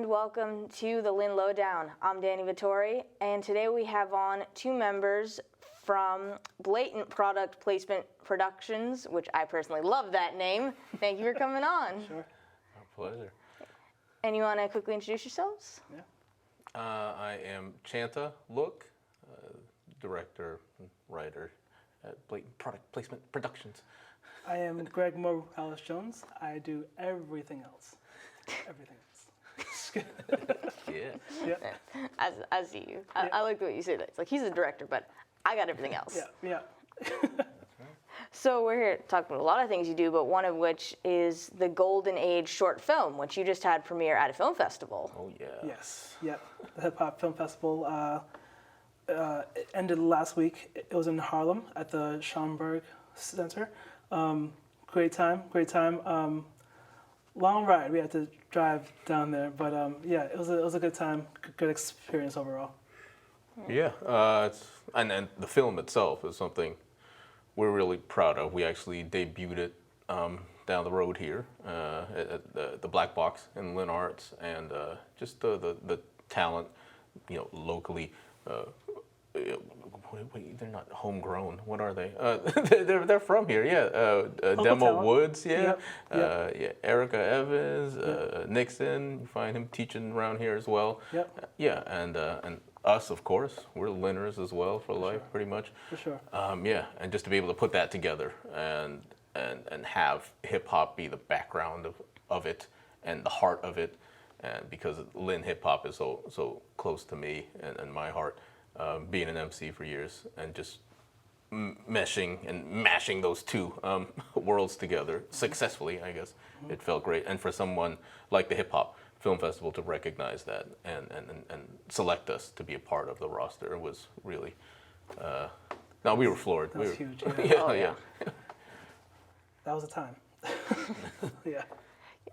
welcome to the Lynn Lowdown. I'm Danny Vittori, and today we have on two members from Blatant Product Placement Productions, which I personally love that name. Thank you for coming on. Sure. Our pleasure. And you want to quickly introduce yourselves? Yeah. I am Chantha Luck, director and writer at Blatant Product Placement Productions. I am Greg Morales-Jones. I do everything else. Everything else. Yeah. Yeah. As you. I like the way you say that. It's like he's a director, but I got everything else. Yeah. So we're here to talk about a lot of things you do, but one of which is the Golden Age short film, which you just had premiere at a film festival. Oh, yeah. Yes. Yep. The Hip Hop Film Festival it ended last week. It was in Harlem at the Schomburg Center. Great time. Long ride. We had to drive down there, but yeah, it was a good time. Good experience overall. Yeah. And the film itself is something we're really proud of. We actually debuted it down the road here at the Black Box in Lynn Arts, and just the talent, locally. Wait, they're not homegrown. What are they? They're from here. Yeah. Demo talent. Woods. Yeah. Yep. Yeah. Erica Evans. Nixon. You find him teaching around here as well. Yep. Yeah. And us, of course. We're Lynners as well for life, pretty much. For sure. Yeah. And just to be able to put that together and have hip hop be the background of it and the heart of it, and because Lynn hip hop is so close to me and my heart. Being an MC for years and just meshing and mashing those two worlds together successfully, I guess. It felt great. And for someone like the Hip Hop Film Festival to recognize that and select us to be a part of the roster was really, no, we were floored. That was huge. Yeah. That was a time. Yeah.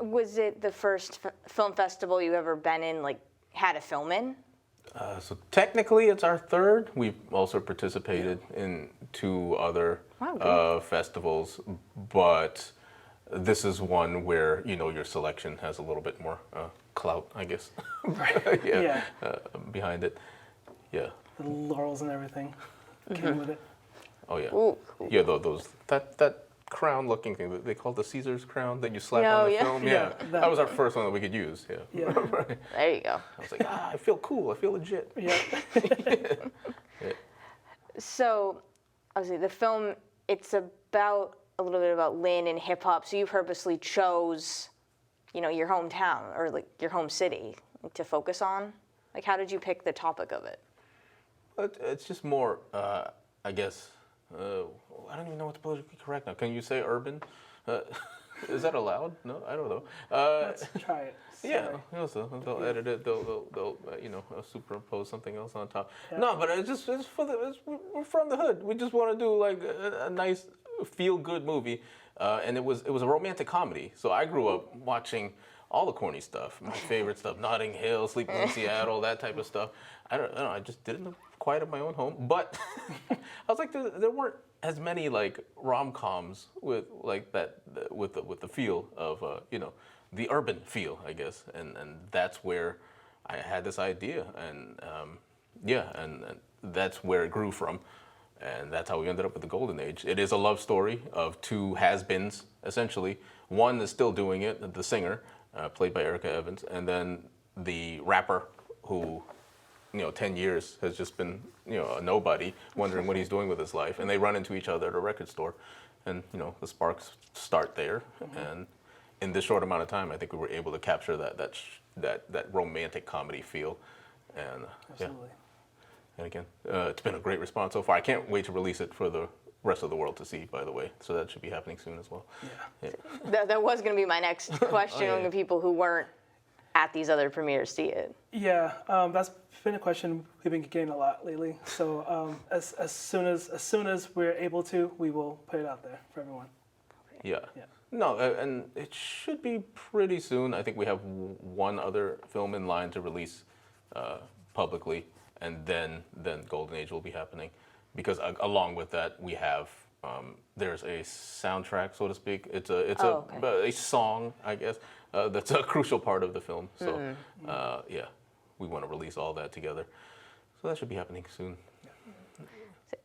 Was it the first film festival you ever been in, had a film in? So technically it's our third. We've also participated in two other festivals, but this is one where, your selection has a little bit more clout, I guess. Right. Yeah. Behind it. Yeah. The laurels and everything came with it. Oh, yeah. Ooh, cool. Yeah, that crown-looking thing, they call it the Caesar's crown that you slap on the film. Yeah. That was our first one that we could use. Yeah. Right. There you go. I was like, I feel cool. I feel legit. Yeah. Yeah. So, obviously, the film, it's about a little bit about Lynn and hip hop. So you purposely chose, your hometown or your home city to focus on. How did you pick the topic of it? It's just more, I guess. I don't even know what's politically correct now. Can you say urban? Is that allowed? No, I don't know. Let's try it. Yeah, they'll edit it. They'll superimpose something else on top. Yeah. No, but we're from the hood. We just want to do a nice feel-good movie, and it was a romantic comedy. So I grew up watching all the corny stuff. My favorite stuff: Notting Hill, Sleeping in Seattle, that type of stuff. I don't know. I just didn't quite at my own home, but I was like, there weren't as many rom-coms with that with the feel of the urban feel, I guess, and that's where I had this idea, and and that's where it grew from, and that's how we ended up with the Golden Age. It is a love story of two has-beens, essentially. One is still doing it, the singer, played by Erica Evans, and then the rapper who 10 years has just been, a nobody, wondering what he's doing with his life. And they run into each other at a record store. And, the sparks start there. Mm-hmm. And in this short amount of time, I think we were able to capture that romantic comedy feel. And, Absolutely. Yeah. And again, it's been a great response so far. I can't wait to release it for the rest of the world to see, by the way. So that should be happening soon as well. Yeah. That was going to be my next question. The people who weren't at these other premieres see it. Yeah, that's been a question we've been getting a lot lately. So as soon as we're able to, we will put it out there for everyone. Yeah. No, and it should be pretty soon. I think we have one other film in line to release publicly, and then Golden Age will be happening. Because along with that, we have there's a soundtrack, so to speak. It's okay. a song, I guess, that's a crucial part of the film. So yeah, we want to release all that together. So that should be happening soon.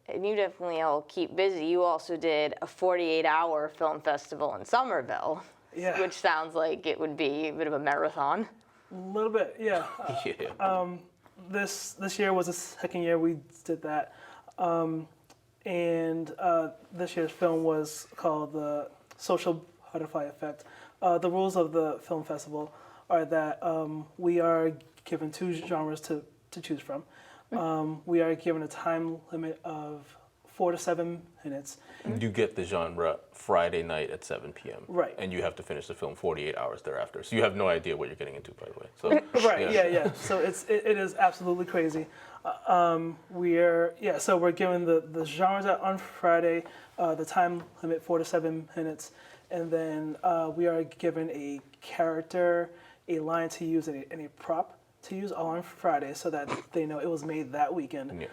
And you definitely all keep busy. You also did a 48-hour film festival in Somerville, Yeah. which sounds like it would be a bit of a marathon. A little bit, yeah. Yeah. This year was the second year we did that, and this year's film was called The Social Butterfly Effect. The rules of the film festival are that we are given two genres to choose from. We are given a time limit of 4 to 7 minutes. You get the genre Friday night at 7 p.m. Right. And you have to finish the film 48 hours thereafter. So you have no idea what you're getting into, by the way. So, Right. Yeah. So it is absolutely crazy. So we're given the genres on Friday, the time limit 4 to 7 minutes, and then we are given a character, a line to use, and a prop to use all on Friday, so that they know it was made that weekend. Yeah.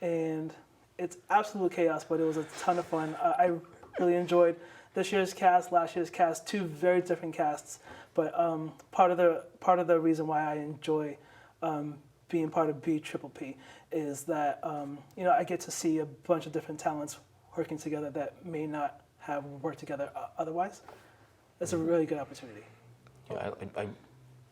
And it's absolute chaos, but it was a ton of fun. I really enjoyed this year's cast, last year's cast, two very different casts. But part of the reason why I enjoy being part of BPPP is that I get to see a bunch of different talents working together that may not have worked together otherwise. It's a really good opportunity. Yeah, I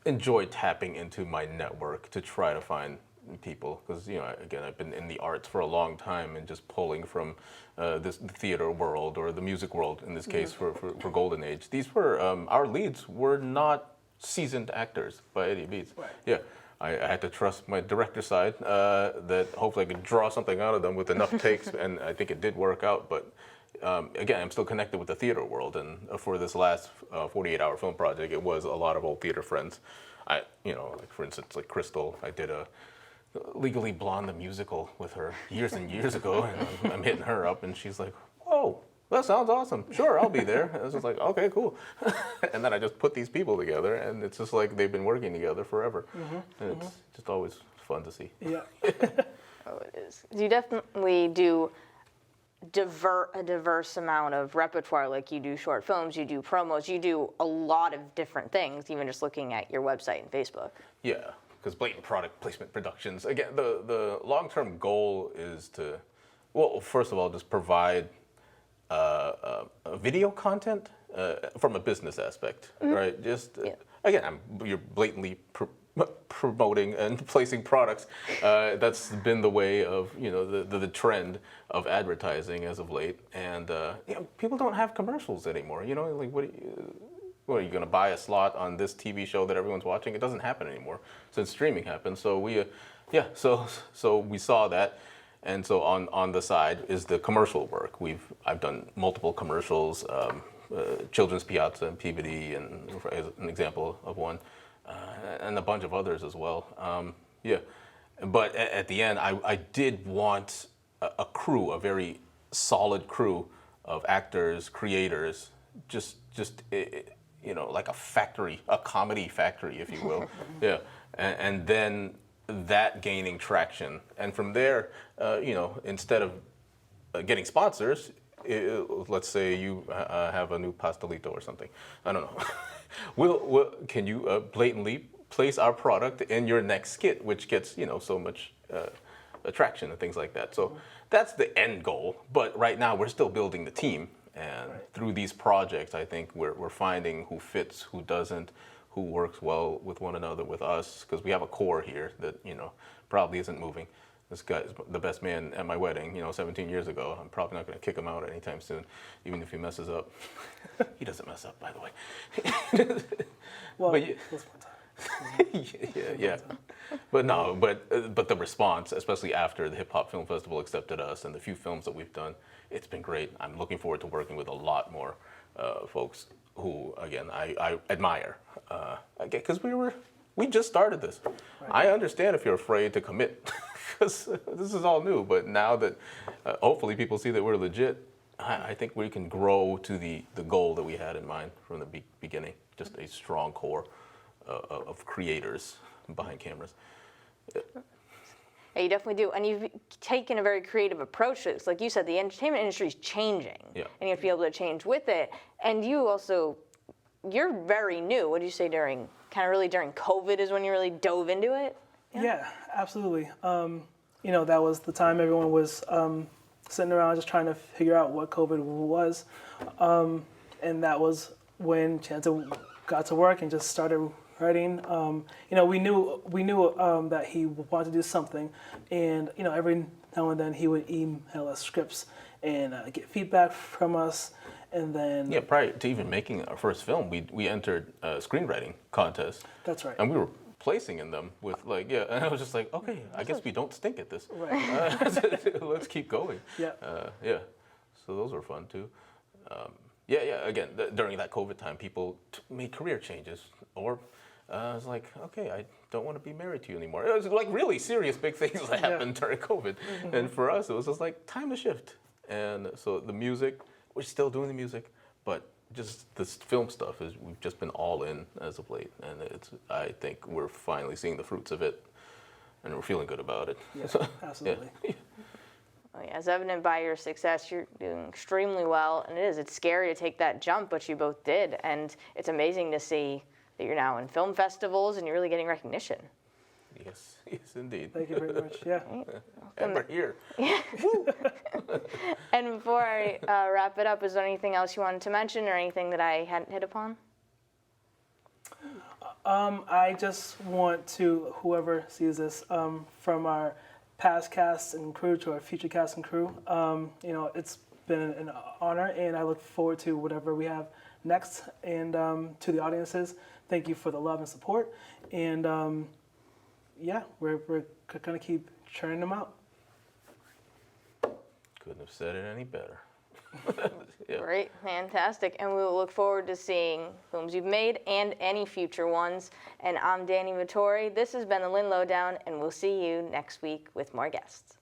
enjoy tapping into my network to try to find people, because again, I've been in the arts for a long time, and just pulling from the theater world or the music world in this case for Golden Age. These were our leads were not seasoned actors by any means. Right. Yeah, I had to trust my director side that hopefully I could draw something out of them with enough takes, and I think it did work out. But again, I'm still connected with the theater world, and for this last 48-hour film project, it was a lot of old theater friends. Like for instance, like Crystal, I did a Legally Blonde the musical with her years and years ago, and I'm hitting her up, and she's like, "Whoa, that sounds awesome. Sure, I'll be there." And I was just like, "Okay, cool." And then I just put these people together, and it's just like they've been working together forever, and it's just always fun to see. Yeah. Oh, it is. You definitely do a diverse amount of repertoire. Like, you do short films, you do promos, you do a lot of different things, even just looking at your website and Facebook. Yeah, because Blatant Product Placement Productions, again, the long-term goal is to, well, first of all, just provide video content from a business aspect, right? Just, again, you're blatantly promoting and placing products. That's been the way of, the trend of advertising as of late. And people don't have commercials anymore. Like, what are you going to buy a slot on this TV show that everyone's watching? It doesn't happen anymore since streaming happened. So so we saw that. And so on the side is the commercial work. I've done multiple commercials, Children's Piazza and Peabody, and as an example of one, and a bunch of others as well. But at the end, I did want a crew, a very solid crew of actors, creators, just like a factory, a comedy factory, if you will. Yeah, and then that gaining traction, and from there, instead of getting sponsors, let's say you have a new pastelito or something. I don't know. Can you blatantly place our product in your next skit, which gets so much attraction and things like that. So that's the end goal. But right now we're still building the team, and through these projects, I think we're finding who fits, who doesn't, who works well with one another, with us, because we have a core here that probably isn't moving. This guy's the best man at my wedding, 17 years ago. I'm probably not going to kick him out anytime soon, even if he messes up. He doesn't mess up, by the way. Well, but, this one time. yeah. But the response, especially after the Hip Hop Film Festival accepted us and the few films that we've done, it's been great. I'm looking forward to working with a lot more folks who, again, I admire. Because we just started this. Right. I understand if you're afraid to commit, because this is all new. But now that hopefully people see that we're legit, I think we can grow to the goal that we had in mind from the beginning. Just a strong core of creators behind cameras. Yeah, you definitely do. And you've taken a very creative approach to this. Like you said, the entertainment industry is changing. Yeah. And you have to be able to change with it. And you also, you're very new. What did you say during COVID is when you really dove into it? Yeah, absolutely. That was the time everyone was sitting around just trying to figure out what COVID was. And that was when Chantha got to work and just started writing. We knew that he wanted to do something, and every now and then he would email us scripts and get feedback from us, and then prior to even making our first film, we entered a screenwriting contest. That's right. And we were placing in them with and I was just like, okay, I guess we don't stink at this. Right. Let's keep going. Yeah. So those were fun too. Again, during that COVID time, people made career changes, or I was like, okay, I don't want to be married to you anymore. It was like really serious big things that happened during COVID. Mm-hmm. And for us, it was just like time to shift. And so the music, we're still doing the music, but just this film stuff we've just been all in as of late. And I think we're finally seeing the fruits of it, and we're feeling good about it. Yeah, absolutely. Yeah. Well, yeah, as evident by your success, you're doing extremely well, and it's scary to take that jump, but you both did, and it's amazing to see that you're now in film festivals and you're really getting recognition. Yes, indeed. Thank you very much. Yeah. And we're here. And before I wrap it up, is there anything else you wanted to mention or anything that I hadn't hit upon? I just want to, whoever sees this, from our past cast and crew to our future cast and crew, it's been an honor, and I look forward to whatever we have next. And to the audiences, thank you for the love and support. And we're going to keep churning them out. Couldn't have said it any better. Yeah. Great, fantastic. And we will look forward to seeing films you've made and any future ones. And I'm Danny Vittori. This has been the Lynn Lowdown, and we'll see you next week with more guests.